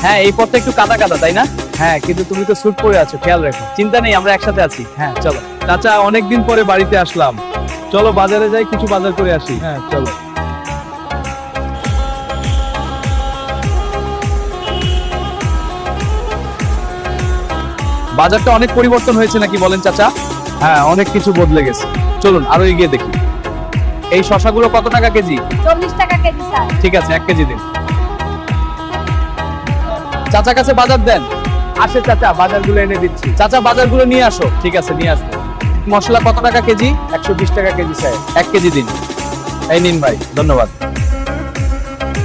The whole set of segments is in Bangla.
হ্যাঁ, এই পথটা একটু কাদা কাদা, তাই না? হ্যাঁ, কিন্তু তুমি তো স্যুট পরে আছো, খেয়াল রাখো। চিন্তা নেই, আমরা একসাথে আছি। হ্যাঁ, চলো। চাচা, অনেকদিন পরে বাড়িতে আসলাম, চলো বাজারে যাই, কিছু বাজার করে আসি। হ্যাঁ, চলো। বাজারটা অনেক পরিবর্তন হয়েছে নাকি বলেন চাচা? হ্যাঁ, অনেক কিছু বদলে গেছে। চলুন আরো এগিয়ে দেখি। এই শশাগুলো কত টাকা কেজি? 40 টাকা কেজি স্যার। ঠিক আছে, 1 কেজি দিন। চাচা কাছে বাজার দেন। আসে চাচা, বাজারগুলো এনে দিচ্ছি। চাচা, বাজারগুলো নিয়ে আসো। ঠিক আছে, নিয়ে আসবো। মশলা কত টাকা কেজি? 120 টাকা কেজি স্যার। 1 কেজি দিন। এই নিন ভাই, ধন্যবাদ।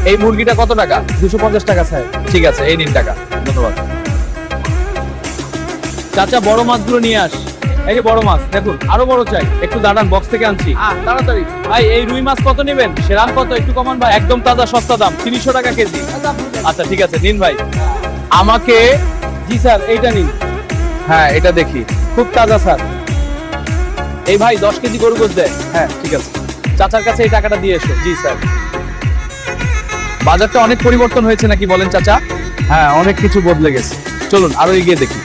এই মুরগিটা কত টাকা? 250 টাকা স্যার। ঠিক আছে, এই নিন টাকা, ধন্যবাদ। চাচা, বড় মাছগুলো নিয়ে আস। এই যে বড় মাছ, দেখুন আরো বড় চাই। একটু দাঁড়ান, বক্স থেকে আনছি। তাড়াতাড়ি ভাই। এই রুই মাছ কত নেবেন? সেরাম কত? একটু কমান ভাই। একদম তাজা, সস্তা দাম, 300 টাকা কেজি। আচ্ছা ঠিক আছে, নিন ভাই। আমাকে জি স্যার, এইটা নিন। হ্যাঁ, এটা দেখি। খুব তাজা স্যার। এই ভাই 10 কেজি গরু গোশত দেয়। হ্যাঁ ঠিক আছে, চাচার কাছে এই টাকাটা দিয়ে এসো। জি স্যার। বাজারটা অনেক পরিবর্তন হয়েছে নাকি বলেন চাচা? হ্যাঁ, অনেক কিছু বদলে গেছে। চলুন আরো এগিয়ে দেখি।